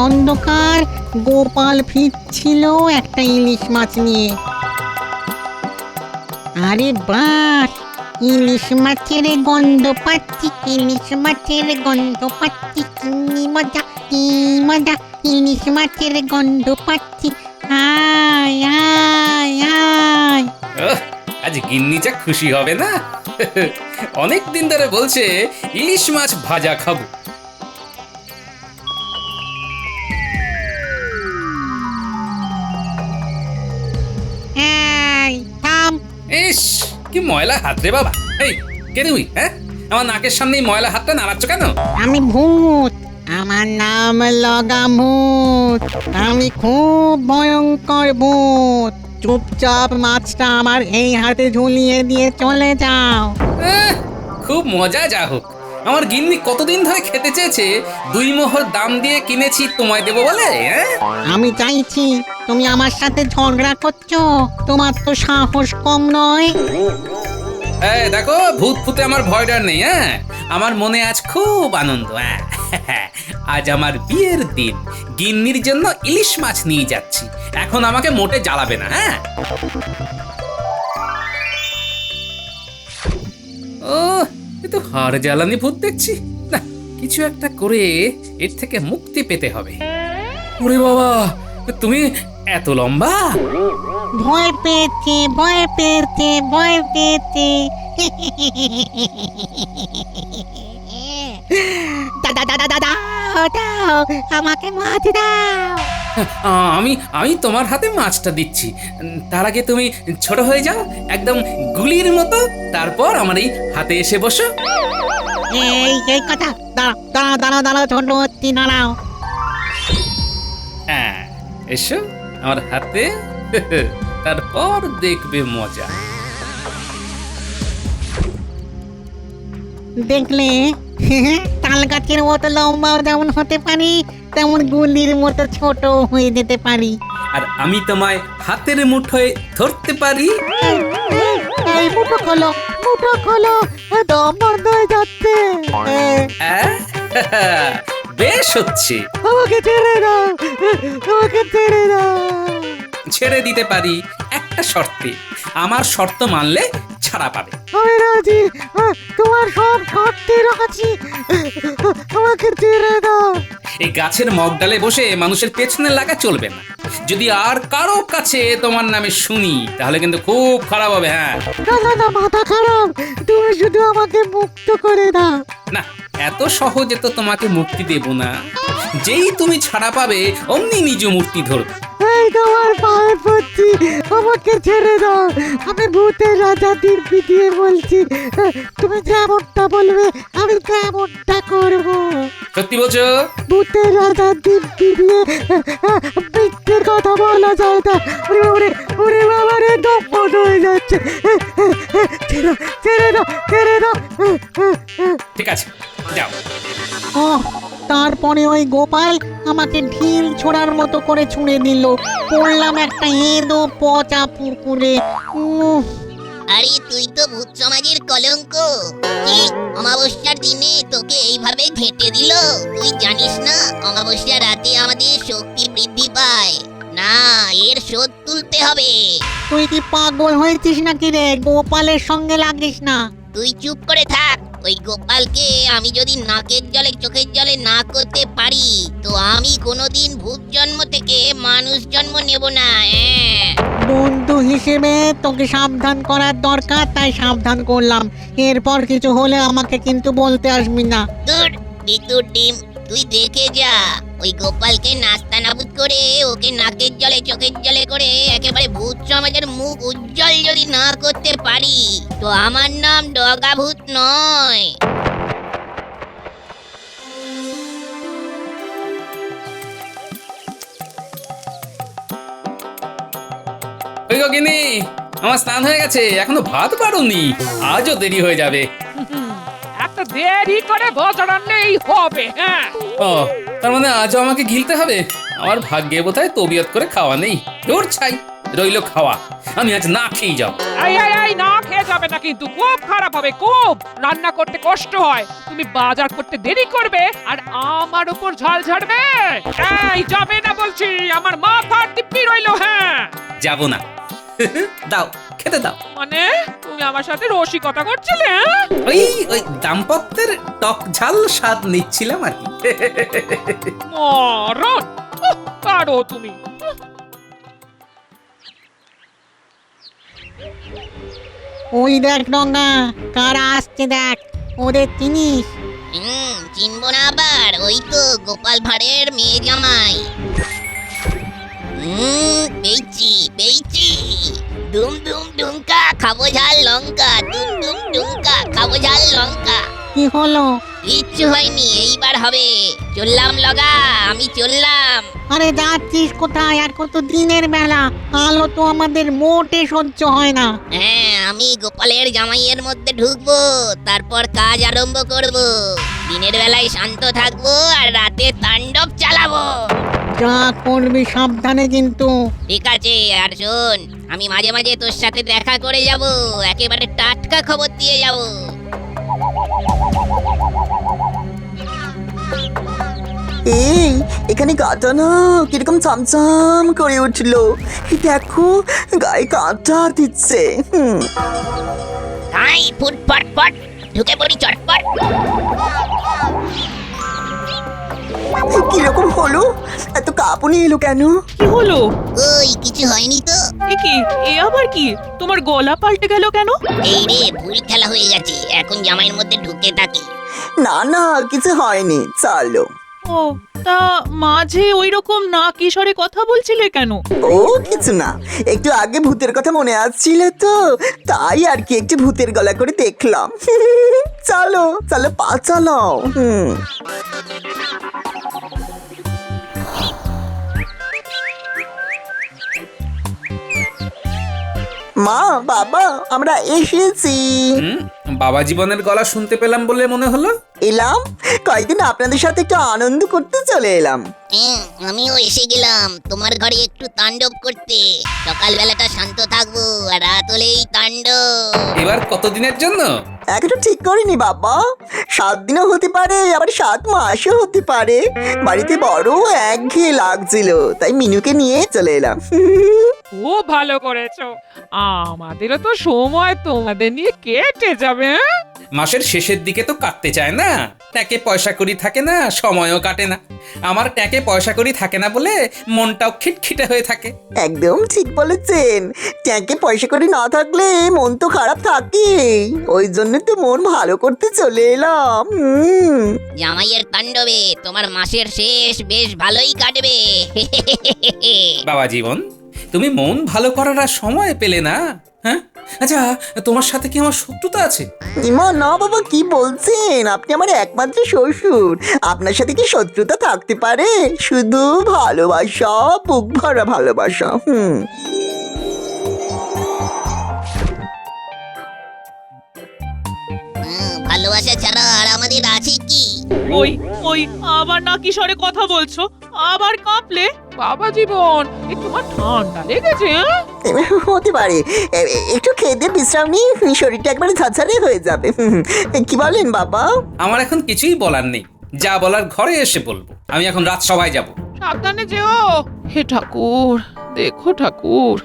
অন্ধকার, গোপাল ফিরছিল একটা ইলিশ মাছ নিয়ে। আরে বাস, ইলিশ মাছের গন্ধ পাচ্ছি, ইলিশ মাছের গন্ধ পাচ্ছি, কি মজা কি মজা, ইলিশ মাছের গন্ধ পাচ্ছি, আয় আয় আয়। ওহ, আজ গিন্নি যা খুশি হবে না। অনেক দিন ধরে বলছে ইলিশ মাছ ভাজা খাবো। এই থাম। ইস, কি ময়লা হাত রে বাবা। এই, কে তুই? হ্যাঁ, আমার নাকের সামনে এই ময়লা হাতটা নাড়াচ্ছ কেন? আমি ভূত, আমার নাম লগামুত, আমি খুব ভয়ঙ্কর ভূত। চুপচাপ মাছটা আমার এই হাতে ঝুলিয়ে দিয়ে চলে যাও। আহ, খুব মজা যা হোক। আমার গিন্নি কতদিন ধরে খেতে চেয়েছে, 2 মোহর দাম দিয়ে কিনেছি তোমায় দেবো বলে। হ্যাঁ, আমি চাইছি, তুমি আমার সাথে ঝগড়া করছো, তোমার তো সাহস কম নয়। এই দেখো, ভূত ফুতে আমার ভয় ডর নেই। হ্যাঁ, আমার মনে আজ খুব আনন্দ। হ্যাঁ, আজ আমার বিয়ের দিন, গিন্নির জন্য ইলিশ মাছ নিয়ে যাচ্ছি। এখন আমাকে মোটে জ্বালাবে না। হ্যাঁ, ও, এ তো হাড় জ্বালানি ভূত দেখছি। না, কিছু একটা করে এর থেকে মুক্তি পেতে হবে। ওরে বাবা, তুমি এত লম্বা? ভয় পেয়েছে ভয় পেয়েছে ভয় পেয়েছে। দাদা দাদা দাদা, দাও আমাকে মাছ দাও। আমি আমি তোমার হাতে মাছটা দিচ্ছি। তার আগে তুমি ছোট হয়ে যাও, একদম গুলির মতো। তারপর আমার এই হাতে এসে বসো। এই কথা, দাঁড়াও দাঁড়াও দাঁড়াও দাঁড়াও, ছোট হচ্ছি, দাঁড়াও। হ্যাঁ, এসো আমার হাতে। তারপর দেখবে মজা। দেখলে, তাল গাছের মতো লম্বাও যেমন হতে পারি, তেমন গুলির মতো ছোট হয়ে যেতে পারি। আর আমি তোমায় হাতের মুঠোয় ধরতে পারি। এই মুঠো খোলো, মুঠো খোলো, দম বন্ধ হয়ে যাচ্ছে। হ্যাঁ, বেশ হচ্ছে। আমাকে ছেড়ে দাও, আমাকে ছেড়ে দাও। ছেড়ে দিতে পারি একটা শর্তে। আমার শর্ত মানলে ছাড়া পাবে। আমি রাজি, তোমার সব শর্তে রাজি, আমাকে ছেড়ে দাও। এই গাছের মগডালে বসে মানুষের পেছনে লাগা চলবে না। যদি আর কারো কাছে তোমার নামে শুনি, তাহলে কিন্তু খুব খারাপ হবে। হ্যাঁ, না না না, মাথা খারাপ, তুমি শুধু আমাকে মুক্ত করে দাও। না, এত সহজে তো তোমাকে মুক্তি দেব না। যেই তুমি ছাড়া পাবে, অমনি নিজ মূর্তি ধরবে। এই তোমার পায়ে পড়ছি, আমাকে ছেড়ে দাও। আমি ভূতের রাজা দিব্যি দিয়ে বলছি, তুমি যেমনটা বলবে আমি তেমনটা করব। সত্যি বলছো? ভূতের রাজা দিব্যি দিয়ে মিথ্যের কথা বলা যায় না। ওরে বাবারে, ওরে বাবারে, দম বন্ধ হয়ে যাচ্ছে। ছেড়ে দাও, ছেড়ে দাও, ছেড়ে দাও। ঠিক আছে, যাও। ও, তারপরে ওই গোপাল আমাকে ঢিল ছোড়ার মতো করে ছুঁড়ে দিল, পড়লাম একটা এঁদো পচা পুকুরে। আরে তুই তো ভূত সমাজের কলঙ্ক। কি অমাবস্যার দিনে তোকে এইভাবে ঘেঁটে দিল? তুই জানিস না অমাবস্যা রাতে আমাদের শক্তি বৃদ্ধি পায়। না, এর শোধ তুলতে হবে। তুই কি পাগল হয়েছিস নাকি রে? গোপালের সঙ্গে লাগিস না। তুই চুপ করে থাক। ওই গোপালকে আমি যদি নাকের জলে চোখের জলে না করতে পারি, তো আমি কোনোদিন ভূত জন্ম থেকে মানুষ জন্ম নেব না। বন্ধু হিসেবে তোকে সাবধান করার দরকার, তাই সাবধান করলাম। এরপর কিছু হলে আমাকে কিন্তু বলতে আসবি না। দূর বিতুর ডিম, তুই দেখে যা। ওই গোপালকে নাস্তা নাবুদ করে, ওকে নাকের জলে চোখের জলে করে একেবারে ভূত সমাজের মুখ উজ্জ্বল যদি না করতে পারি, তো আমার নাম ডগা ভূত নয়। ওই গো গিন্নি, আমার স্নান হয়ে গেছে, এখনো ভাত বাড়ুনি। আজও দেরি হয়ে যাবে। এত দেরি করে বদলালেই হবে। হ্যাঁ, ও, তার মানে আজও আমাকে গিলতে হবে? আমার ভাগ্যে বোধহয় তবিয়ত করে খাওয়া নেই। দূর ছাই। রইলো খাওয়া, আমি আজ না খেয়ে যাব। এই না খেয়ে যাবে না, কিন্তু খুব খারাপ হবে, খুব। রান্না করতে কষ্ট হয়, তুমি বাজার করতে দেরি করবে আর আমার উপর ঝাল ঝাড়বে। এই যাবে না বলছি, আমার মাথার টিপ্পি রইলো। হ্যাঁ যাব না। দাও, খেতে দাও। মানে তুমি আমার সাথে রসিকতা করছিলে? হ্যাঁ? ওই দাম্পত্যের টক ঝাল স্বাদ নিচ্ছিলাম আর কি। মরণ, পারো তুমি। ওই দেখ ডঙ্গা, কারা আসছে দেখ, ওদের চিনিস? চিনবো না আবার, ওই তো গোপাল ভাঁড়ের মেয়ে জামাই। পেয়েছি পেয়েছি। ডুম ডুম ডুমকা খাবো ঝাল লঙ্কা, ডুম ডুম ডুমকা খাবো ঝাল লঙ্কা। কি হলো? কিচ্ছু হয়নি, এইবার হবে। চললাম লগা, আমি চললাম। আরে যাচ্ছিস কোথায়? আর কত দিনের বেলা, আলো তো আমাদের মোটে সহ্য হয় না। হ্যাঁ, আমি গোপালের জামাইয়ের মধ্যে ঢুকবো, তারপর কাজ আরম্ভ করব। দিনের বেলায় শান্ত থাকবো আর রাতে তাণ্ডব চালাবো। যা করবি সাবধানে কিন্তু। ঠিক আছে, আর শোন, আমি মাঝে মাঝে তোর সাথে দেখা করে যাব, একেবারে টাটকা খবর দিয়ে যাব। এই এখানে গাটা না কিরকম চামচাম করে উঠলো, দেখো গায়ে কাঁটা দিচ্ছে। তাই ফুট ফট ফট ঢুকে পড়ি চটপট। কিরকম হলো? এত কাঁপুনি এলো কেন? কি হলো? ওই কিছু হয়নি তো। এ কি? এ আবার কি? তোমার গলা পাল্টে গেল কেন? এই রে, ভুল খেলা হয়ে গেছে, এখন জামাইয়ের মধ্যে ঢুকে থাকি। না না, কিছু হয়নি, চলো। ও, তা মাঝে ওই রকম না কিশোরে কথা বলছিলে কেন? ও কিছু না, একটু আগে ভূতের কথা মনে আসছিল তো, তাই আর কি একটু ভূতের গলা করে দেখলাম। চলো চলো, পা চালাও। মা, বাবা, আমরা এসেছি। বাবা জীবনের গলা শুনতে পেলাম বলে মনে হলো। এলাম, কয়েকদিন আপনাদের সাথে একটু আনন্দ করতে চলে এলাম। আমিও এসে গেলাম তোমার ঘরে একটু তাণ্ডব করতে। সকালবেলাটা শান্ত থাকবো আর রাত হলেই তাণ্ডব। এবার কতদিনের জন্য? এখনো ঠিক করিনি বাবা, 7 দিনও হতে পারে, আবার 7 মাসও হতে পারে। বাড়িতে বড় একঘেয়ে লাগছিল, তাই মিনুকে নিয়ে চলে এলাম। খুব ভালো করেছো, আমাদেরও তো সময় তোমাদের নিয়ে কেটে যাবে। হ্যাঁ? মাসের শেষের দিকে তো কাটতে চায় না, ট্যাঁকে পয়সা কড়ি থাকে না, সময়ও কাটে না। আমার ট্যাঁকে পয়সা কড়ি থাকে না বলে মনটাও খিটখিটে হয়ে থাকে। একদম ঠিক বলেছেন, ট্যাঙ্কে পয়সা করে না থাকলে মন তো খারাপ থাকে, ওই জন্য তো মন ভালো করতে চলে এলাম। জামাইয়ের তাণ্ডবে তোমার মাসের শেষ বেশ ভালোই কাটবে। বাবা জীবন, তুমি মন ভালো করার আর সময় পেলে না? হ্যাঁ, আচ্ছা, তোমার সাথে কি আমার শত্রুতা আছে? ইমা না বাবা, কি বলছেন? আপনি আমার একমাত্র শ্বশুর, আপনার সাথে কি শত্রুতা থাকতে পারে? শুধু ভালোবাসা, বুক ভরা ভালোবাসা। ভালোবাসা ছাড়া আর আমাদের আছে কি? ওই ওই আবার না কিশোরে কথা বলছো, আবার কাঁপলে? বাবা জীবন, এ তোমার ঠান্ডা লেগেছে? হ্যাঁ? হতে পারে, একটু খেয়ে দিয়ে বিশ্রাম নিই, শরীরটা একবারে ঝাঝারে হয়ে যাবে। কি বলেন বাবা? আমার এখন কিছুই বলার নেই, যা বলার ঘরে এসে বলবো। আমি এখন রাত সভায় যাব। সাবধানে যেও। হে ঠাকুর, দেখো ঠাকুর।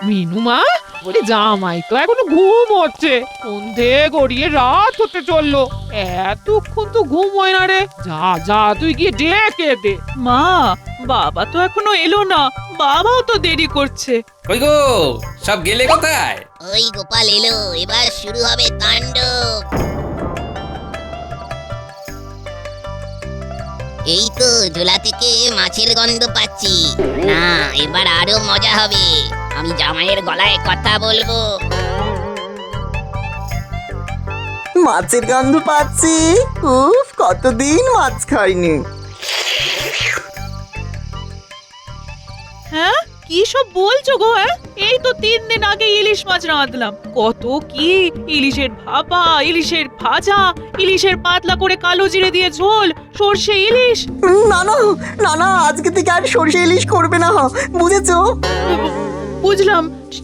মিনুমা, ওরে জামাই তো এখনো ঘুম হচ্ছে, সন্ধে গড়িয়ে রাত হতে চললো, এতক্ষণ তো ঘুম হয় না রে। যা যা, তুই গিয়ে ডেকে দে। মা, বাবা তো এখনো এলো না, বাবাও তো দেরি করছে। কই গো, সব গেলে কোথায়? ওই গোপাল এলো, এবার শুরু হবে তাণ্ডব। এই তো ঝোলা থেকে মাছের গন্ধ পাচ্ছি, না এবার আরো মজা হবে। আমি জামাইয়ের গলায় কথা বলবো। মাছের গন্ধ পাচ্ছি, উফ, কতদিন মাছ খাইনি। হ্যাঁ, কি সব বলছো গো? এই তো 3 দিন আগে ইলিশ মাছ রাঁধলাম। কত কি ইলিশের ভাপা, ইলিশের ভাজা, ইলিশের পাতলা করে কালো জিরে দিয়ে ঝোল, সর্ষে ইলিশ। না না না না, আজকে থেকে আর সর্ষে ইলিশ করবে না, বুঝেছো? বুঝলাম,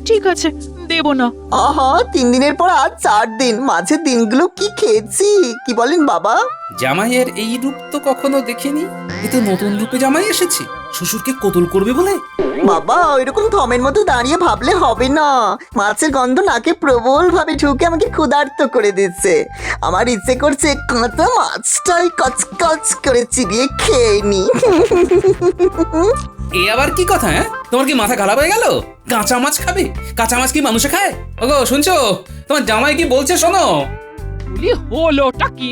ঠিক আছে, দেব না। আহা, 3 দিনের পর আজ 4 দিন, মাঝের দিনগুলো কি খেয়েছি, কি বলেন বাবা? জামাইয়ের এই রূপ তো কখনো দেখিনি। এ তো নতুন রূপে জামাই এসেছে, শ্বশুরকে কতল করবে বলে। বাবা ওইরকম থমের মতো দাঁড়িয়ে ভাবলে হবে না। মাছের গন্ধ নাকে প্রবল ভাবে ঢুকে আমাকে ক্ষুধার্ত করে দিচ্ছে। আমার ইচ্ছে করছে কাঁচা মাছটাই কচকচ করে চিবিয়ে খেয়ে নি। এ আবার কি কথা? হ্যাঁ, তোমার কি মাথা খারাপ হয়ে গেল? কাঁচা মাছ খাবে? কাঁচা মাছ কি মানুষে খায়? ওগো শুনছো, তোমার জামাই কি বলছে শোনো। বলি হলোটা কি?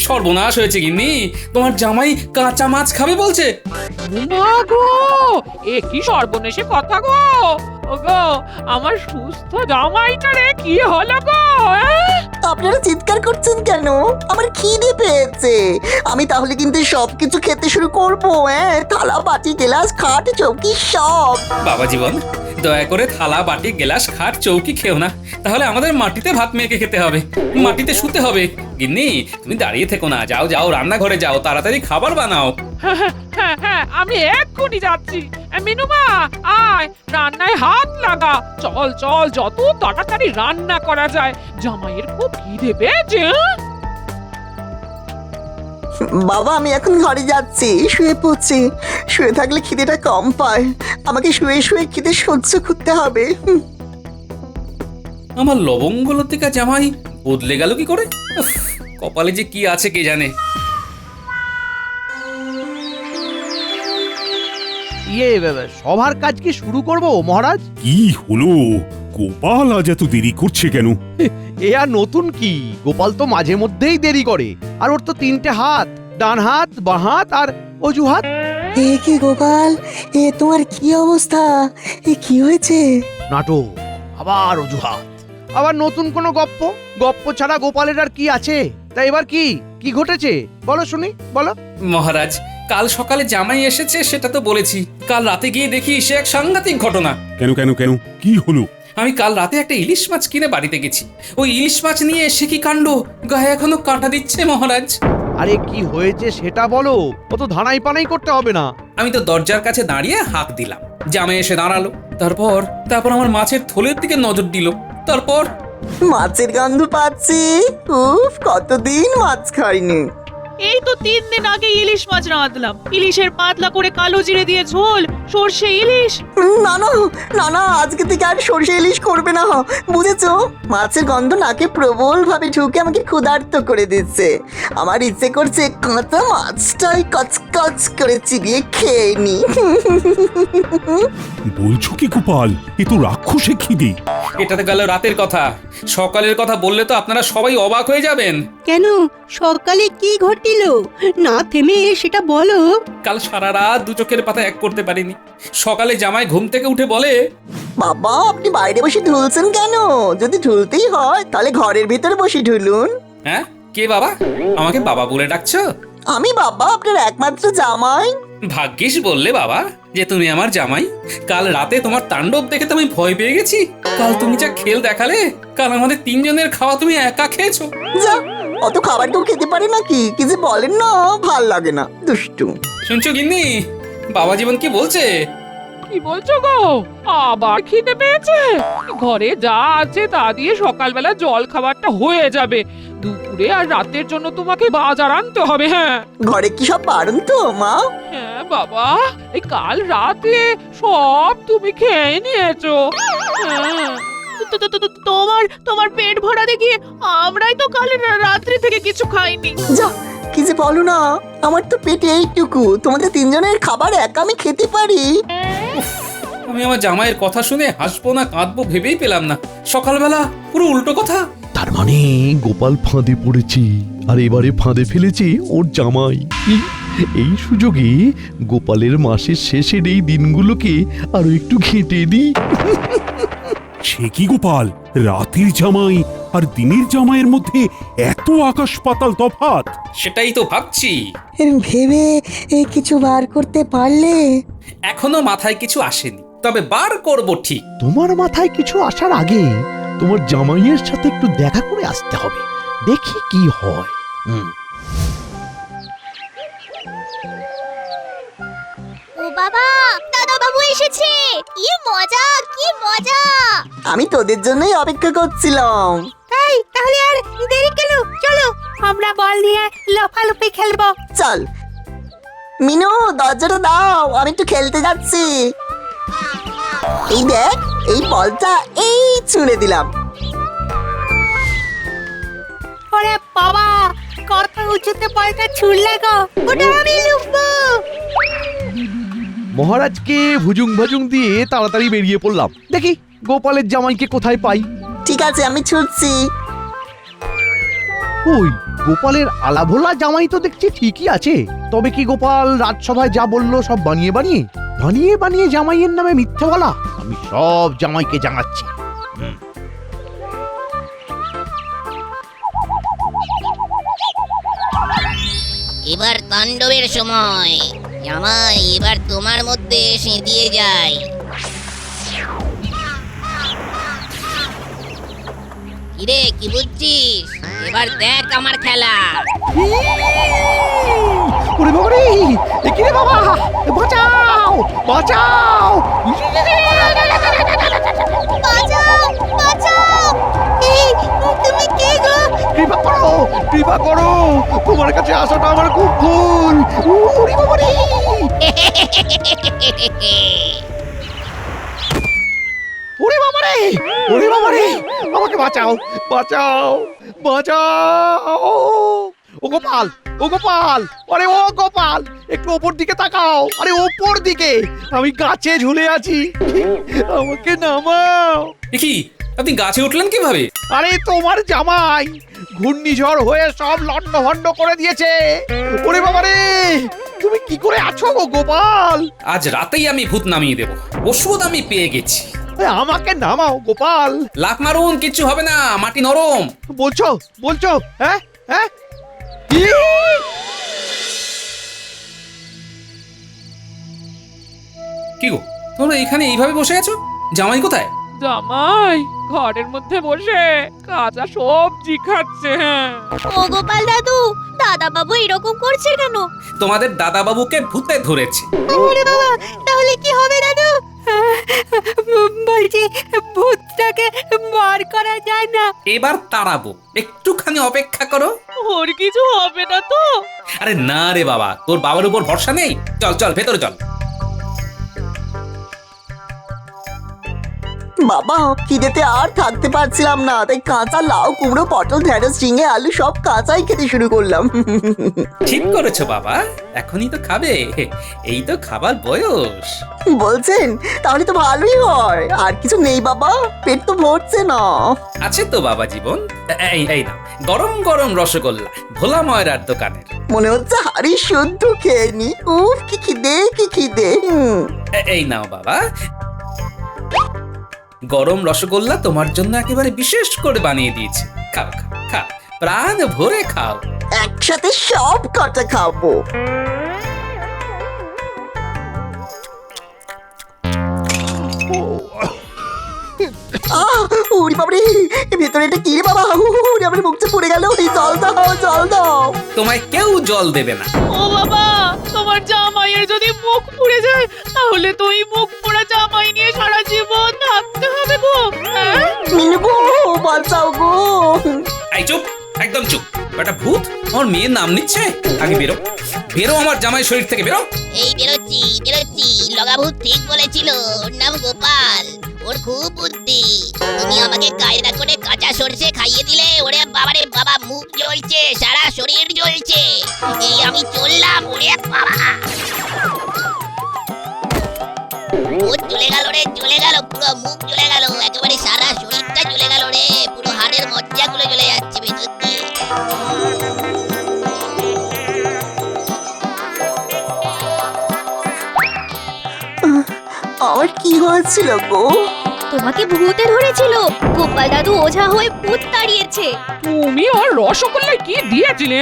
সর্বনাশ হয়েছে গিন্নি, তোমার জামাই কাঁচা মাছ খাবে বলছে। মা গো, এ কি সর্বনেশে কথা গো! ওগো, আমার সুস্থ জামাইটারে কি হলো গো? আপনারা চিৎকার করছেন কেন? আমার খিদে পেয়েছে। আমি তাহলে কিন্তু সবকিছু খেতে শুরু করবো। থালা বাটি গ্লাস খাট চৌকি সব। বাবা জীবন, দয়া করে থালা বাটি গ্লাস খাট চৌকি খেও না, তাহলে আমাদের মাটিতে ভাত মেখে খেতে হবে, মাটিতে শুতে হবে। গিন্নি তুমি দাঁড়িয়ে থেকো না, যাও যাও রান্নাঘরে যাও, তাড়াতাড়ি খাবার বানাও। হ্যাঁ, আমি এক্ষুনি যাচ্ছি। মিনুমা, আয় রান্নায় হাত লাগা। চল চল, যত তাড়াতাড়ি রান্না করা যায়। জামাইয়ের খুব খিদে পেয়েছে। বাবা আমি এখন ঘরে যাচ্ছি, শুয়ে পড়ছি। শুয়ে থাকলে খিদেটা কম পায়, আমাকে শুয়ে শুয়ে খিদে সহ্য করতে হবে। আমার লবঙ্গলতিকা জামাই বদলে গেল কি করে? উফ, কপালে যে কি আছে কে জানে। সভার কাজ কি শুরু করব মহারাজ? কি হলো? গোপাল আজ এত দেরি করছে কেন? এ আর নতুন কি, গোপাল তো মাঝে মধ্যেই দেরি করে। আর ওর তো 3টে হাত, ডান হাত, বাঁ হাত আর অজুহাত। এ কি গোপাল, এ তোমার কি অবস্থা? এ কি হয়েছে? নাটক, আবার অজুহাত, আবার নতুন কোনো গপ্প। গপ্প ছাড়া গোপালের আর কি আছে? তা এবার কি কি ঘটেছে বলো শুনি, বলো। মহারাজ, কাল সকালে জামাই এসেছে সেটা তো বলেছি, কাল রাতে গিয়ে দেখি সে এক সাংঘাতিক ঘটনা। কেন কেন কেন, কি হলো? আমি কাল রাতে একটা ইলিশ মাছ কিনে বাড়িতে গেছি, ওই ইলিশ মাছ নিয়ে সে কি কাণ্ড, গায়ে এখনো কাঁটা দিচ্ছে মহারাজ। আরে কি হয়েছে সেটা বলো, অত ধানাই পানাই করতে হবে না। আমি তো দরজার কাছে দাঁড়িয়ে হাঁক দিলাম, জামাই এসে দাঁড়ালো। তারপর আমার মাছের থলের দিকে নজর দিল। তারপর মাছের গন্ধ পাচ্ছি। উফ, কতদিন মাছ খাইনি। এই তো 3 দিন আগে ইলিশ মাছ রাঁধলাম। ইলিশের পাতলা করে কালো জিরে দিয়ে ঝোল, সর্ষে ইলিশ। না না না না, আজকে থেকে আর সর্ষে ইলিশ করবে না, বুঝেছো? মাছের গন্ধ নাকে প্রবল ভাবে ঢুকে আমাকে ক্ষুধার্ত করে দিচ্ছে। আমার ইচ্ছে করছে কাঁচা মাছটাই কচকচ করে চিবিয়ে খেয়ে নি। বলছো কি গোপাল, এ তো রাক্ষসে খিদে। এটা তো গেল রাতের কথা, সকালের কথা বললে তো আপনারা সবাই অবাক হয়ে যাবেন। কেন, সকালে কি ঘটিল না থেমে সেটা বলো। কাল সারা রাত দু চোখের পাতা এক করতে পারিনি। সকালে জামাই ঘুম থেকে উঠে বলে, বাবা আপনি বাইরে বসে ঢুলছেন কেন? যদি ঢুলতেই হয় তাহলে ঘরের ভিতরে বসে ঢুলুন। হ্যাঁ কে বাবা? আমাকে বাবা বলে ডাকছো? আমি বাবা, আপনার একমাত্র জামাই। ভাগ্যিস বললে বাবা যে তুমি আমার জামাই। কাল রাতে তোমার তাণ্ডব দেখে তো আমি ভয় পেয়ে গেছি। কাল তুমি যা খেল দেখালে, কাল আমাদের 3 জনের খাওয়া তুমি একা খেয়েছো। যা, অত খাবার কেউ খেতে পারে নাকি? কি যে বলেন না, ভাল লাগে না, দুষ্টু। শুনছো গিন্নি, বাবা জীবন কি বলছে? কি বলছো গো? আবার খিদে পেয়েছে? ঘরে যা আছে তা দিয়ে সকালবেলা জল খাবারটা হয়ে যাবে। দুপুরে আর রাতের জন্য তোমাকে বাজার আনতে হবে। হ্যাঁ ঘরে কি সব পারেন তো মা? হ্যাঁ বাবা, এই কাল রাতে সব তুমি খেয়ে নিয়েছো। হ্যাঁ। তোমার পেট ভরা দেখিয়ে আমরাই তো কাল রাত্রি থেকে কিছু খাইনি। যা, কি যে বলো না, আমার তো পেটে এইটুকু, তোমাদের 3 জনের খাবার একা আমি খেতে পারি? আমি আমার জামাইয়ের কথা শুনে হাসবো না কাঁদবো ভেবেই পেলাম না। সকালবেলা পুরো উল্টো কথা। তার মানে গোপাল ফাঁদে পড়েছে, আর এবারে ফাঁদে ফেলেছে ওর জামাই। এই সুযোগে গোপালের মাসের শেষের এই দিনগুলোকে আরো একটু ঘেঁটে দিই। সে কি গোপাল, রাতের জামাই আর দিনের জামাইয়ের মধ্যে এত আকাশ পাতাল তফাৎ? সেটাই তো ভাবছি। ভেবে কিছু বার করতে পারলে? এখনো মাথায় কিছু আসেনি। তবে বার করব ঠিক। তোমার মাথায় কিছু আসার আগে তোমার জামাইয়ের সাথে একটু দেখা করে আসতে হবে, দেখি কি হয়। ও বাবা, দাদা বাবু এসেছে, কি মজা কি মজা। আমি তোদের জন্যই অপেক্ষা করছিলাম। এই তাহলে আর দেরি কেন, চলো আমরা বল নিয়ে লাফালাফি খেলবো। চল মিনু, দরজাটা দাও, আমি একটু খেলতে যাচ্ছি। এই দেখ, এই বলটা এই ছুঁড়ে দিলাম। ওরে বাবা, কত উঁচুতে বলটা ছুড়লে গো, ওটা আমি লুকবো। মহারাজকে ভুজুং ভাজুং দিয়ে তাড়াতাড়ি বেরিয়ে পড়লাম, দেখি গোপালের জামাইকে কোথায় পাই। ঠিক আছে, আমি ছুটছি। ওই গোপালের আলাভোলা জামাই তো দেখছি ঠিকই আছে, তবে কি গোপাল রাজসভায় যা বললো সব বানিয়ে বানিয়ে জামাইয়ের নামে মিথ্যে বলা? আমি সব জামাইকে জানাচ্ছি। এবার তাণ্ডবের সময়। জামাই, এবার তোমার মধ্যে সেঁধিয়ে যায়। কিরে, কি বুঝছিস? এবার দেখ আমার খেলা। ওরে বাবা রে, এ কি রে বাবা, বাঁচাও বাঁচাও! বাঁচাও বাঁচাও। এই তুমি কে গো? কৃপা করো, তোমার কাছে আসাটা আমার খুব ভুল। ওরে বাবা রে! ওরে বাবা রে, ওরে বাবা রে, আমাকে বাঁচাও বাঁচাও বাঁচাও! ও গোপাল, ও গোপাল, আরে ও গোপাল, একটু ওপর দিকে তাকাও। আরে ওপর দিকে, আমি গাছে ঝুলে আছি, আমাকে নামাও। এ কি, আপনি গাছে উঠলেন কিভাবে? আরে তোমার জামাই ঘূর্ণিঝড় হয়ে সব লন্ডভন্ড করে দিয়েছে। ওরে বাবা রে, তুমি কি করে আছো গো গোপাল? আজ রাতেই আমি ভূত নামিয়ে দেব, ওষুধ আমি পেয়ে গেছি। আমাকে নামাও গোপাল। লাফ মারুন, কিচ্ছু হবে না, মাটি নরম। বলছো বলছো? হ্যাঁ হ্যাঁ, কি গো, তোমরা এখানে এইভাবে বসে আছো? জামাই কোথায়? জামাই ঘরের মধ্যে বসে কাঁচা সবজি খাচ্ছে। ও গোপাল দাদু, দাদা বাবু এরকম করছে কেন? তোমাদের দাদা বাবুকে ভূতে ধরেছে। ওরে বাবা, তাহলে কি হবে দাদু? বলছি ভূতটাকে বার করা যায় না? এবার তাড়াবো, একটুখানি অপেক্ষা করো। ওর কিছু হবে না তো? আরে না রে বাবা, তোর বাবার উপর ভরসা নেই? চল চল ভেতরে চল। বাবা, খিদেতে আর থাকতে পারছিলাম না, তাই কাঁচা লাউ, কুমড়ো, পটল, ঢেঁড়স, ঝিঙে, আলু সব কাঁচাই খেতে শুরু করলাম। ঠিক করেছো বাবা, এখনই তো খাবে, এই তো খাবার বয়স। বলছেন? তাহলে তো ভালোই হয়। আর কিছু নেই বাবা, পেট তো ভরছে না। আছে তো বাবা জীবন, এই না গরম গরম রসগোল্লা, ভোলা ময়রার দোকানের। মনে হচ্ছে হাড়ি শুদ্ধ খেয়ে নি। উফ, কি খিদে কি খিদে। এই নাও বাবা, গরম রসগোল্লা তোমার জন্য একেবারে বিশেষ করে বানিয়ে দিয়েছি। খাও খাও খাও, প্রাণ ভরে খাও। একসাথে সব কটা খাবো। উড়ি বাবরে, ভেতরে এটা কি রে বাবা? উড়ি আমার মুখটা পড়ে গেল। জল দাও জল দাও। তোমায় কেউ জল দেবে না। ও বাবা, তোমার জামাইয়ের যদি মুখ পুড়ে যায়, তাহলে তো এই মুখ পোড়া জামাই নিয়ে সারা জীবন থাকতে হবে গো। হ্যাঁ? মিনু গো, বাঁচাও গো। এই চুপ, একদম চুপ। একটা ভূত আমার মেয়ের নাম নিচ্ছে। আগে বেরো, বেরো আমার জামাই শরীর থেকে, বেরো। এই বেরোচ্ছি বেরোচ্ছি। লগাভূত ঠিক বলেছিল, ওর নাম গোপাল, ওর খুব বুদ্ধি। তুমি আমাকে কায়দা করে কাঁচা সরষে খাইয়ে দিলে। ওরে বাবারে বাবা, মুখ জ্বলছে, সারা শরীর জ্বলছে। এই আমি চললাম। ওরে বাবা, ও চলে গেল রে, চলে গেল, পুরো মুখ চলে গেল, একেবারে সারা শরীরটা চলে গেল রে, পুরো হাড়ের মজ্জাগুলো চলে যাচ্ছে ভেতর দিয়ে। আমার কি হয়েছিল গো? তোমাকে ভূতে ধরেছিল, গোপাল দাদু ওঝা হয়ে ভূত তাড়িয়েছে। তুমি ওর রসগোল্লায় কি দিয়েছিলে?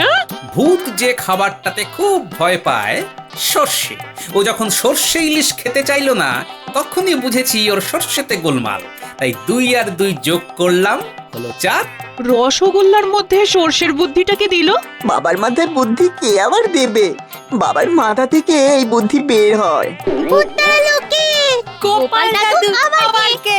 ভূত যে খাবারটাতে খুব ভয় পায়, সর্ষে, ও যখন সর্ষে ইলিশ খেতে চাইলো না, তখনই বুঝেছি ওর সর্ষেতে গোলমাল। তাই 2 আর 2 যোগ করলাম, হলো 4। রসগোল্লার মধ্যে সর্ষের বুদ্ধিটাকে দিল। বাবার মাথায় বুদ্ধি কে আবার দেবে? বাবার মাথা থেকে এই বুদ্ধি বের হয়। গোপাল দাদু আবার কে?